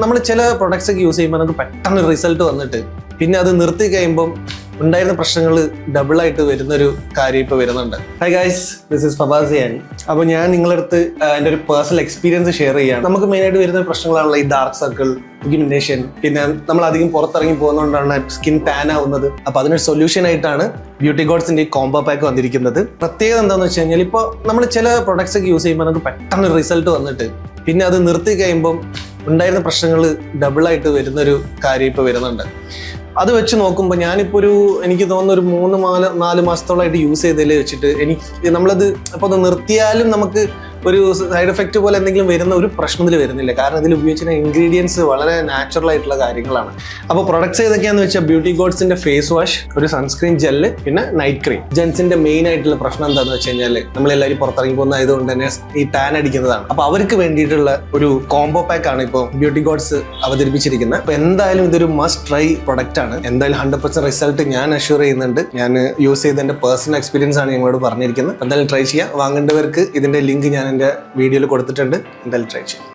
നമ്മൾ ചില പ്രൊഡക്ട്സ് ഒക്കെ യൂസ് ചെയ്യുമ്പോൾ നമുക്ക് പെട്ടെന്ന് റിസൾട്ട് വന്നിട്ട് പിന്നെ അത് നിർത്തി കഴിയുമ്പോൾ ഉണ്ടായിരുന്ന പ്രശ്നങ്ങൾ ഡബിൾ ആയിട്ട് വരുന്നൊരു കാര്യം ഇപ്പോൾ വരുന്നുണ്ട്. ഹൈ ഗൈസ്, ദിസ് ഇസ് ഫബാസിയാൻ. അപ്പോൾ ഞാൻ നിങ്ങളടുത്ത് എൻ്റെ ഒരു പേഴ്സണൽ എക്സ്പീരിയൻസ് ഷെയർ ചെയ്യുകയാണ്. നമുക്ക് മെയിനായിട്ട് വരുന്ന പ്രശ്നങ്ങളാണല്ലോ ഈ ഡാർക്ക് സർക്കിൾ, പിഗ്മെന്റേഷൻ, പിന്നെ നമ്മൾ അധികം പുറത്തിറങ്ങി പോകുന്നതുകൊണ്ടാണ് സ്കിൻ ടാൻ ആവുന്നത്. അപ്പോൾ അതിനൊരു സൊല്യൂഷൻ ആയിട്ടാണ് ബ്യൂട്ടി ഗോഡ്സിന്റെ ഈ കോംബോ പാക്ക് വന്നിരിക്കുന്നത്. പ്രത്യേകത എന്താണെന്ന് വെച്ച് കഴിഞ്ഞാൽ ഇപ്പോൾ നമ്മൾ ചില പ്രൊഡക്ട്സ് ഒക്കെ യൂസ് ചെയ്യുമ്പോൾ നമുക്ക് പെട്ടെന്ന് റിസൾട്ട് വന്നിട്ട് പിന്നെ അത് നിർത്തി കഴിയുമ്പോൾ ഉണ്ടായിരുന്ന പ്രശ്നങ്ങൾ ഡബിളായിട്ട് വരുന്നൊരു കാര്യം ഇപ്പോൾ വരുന്നുണ്ട്. അത് വെച്ച് നോക്കുമ്പോൾ ഞാനിപ്പോൾ എനിക്ക് തോന്നുന്ന ഒരു 3-4 മാസത്തോളമായിട്ട് യൂസ് ചെയ്തതിൽ വെച്ചിട്ട് നമ്മളത് അപ്പോൾ അത് നിർത്തിയാലും നമുക്ക് ഒരു സൈഡ് എഫക്റ്റ് പോലെ എന്തെങ്കിലും വരുന്ന ഒരു പ്രശ്നത്തിൽ വരുന്നില്ല. കാരണം ഇതിൽ ഉപയോഗിച്ചിരുന്ന ഇൻഗ്രീഡിയൻസ് വളരെ നാച്ചുറൽ ആയിട്ടുള്ള കാര്യങ്ങളാണ്. അപ്പോൾ പ്രൊഡക്ട്സ് ഏതൊക്കെയാണെന്ന് വെച്ചാൽ ബ്യൂട്ടി ഗോഡ്സിന്റെ ഫേസ് വാഷ്, ഒരു സൺസ്ക്രീൻ ജെല്ല്, പിന്നെ നൈറ്റ് ക്രീം. ജെൻസിന്റെ മെയിൻ ആയിട്ടുള്ള പ്രശ്നം എന്താണെന്ന് വെച്ച് കഴിഞ്ഞാൽ നമ്മളെല്ലാവരും പുറത്തിറങ്ങി പോകുന്ന ആയതുകൊണ്ട് തന്നെ ഈ ടാൻ അടിക്കുന്നതാണ്. അപ്പോൾ അവർക്ക് വേണ്ടിയിട്ടുള്ള ഒരു കോംബോ പാക്ക് ആണ് ഇപ്പോൾ ബ്യൂട്ടി ഗോഡ്സ് അവതരിപ്പിച്ചിരിക്കുന്നത്. അപ്പോൾ എന്തായാലും ഇതൊരു മസ്റ്റ് ട്രൈ പ്രൊഡക്റ്റ് ആണ്. എന്തായാലും 100% റിസൾട്ട് ഞാൻ അഷ്യൂർ ചെയ്യുന്നുണ്ട്. ഞാൻ യൂസ് ചെയ്ത എൻ്റെ പേഴ്സണൽ എക്സ്പീരിയൻസ് ആണ് നിങ്ങളോട് പറഞ്ഞിരിക്കുന്നത്. എന്തായാലും ട്രൈ ചെയ്യാം. വാങ്ങേണ്ടവർക്ക് ഇതിന്റെ ലിങ്ക് ഞാൻ എൻ്റെ വീഡിയോയിൽ കൊടുത്തിട്ടുണ്ട്. എന്തായാലും ട്രൈ ചെയ്യാം.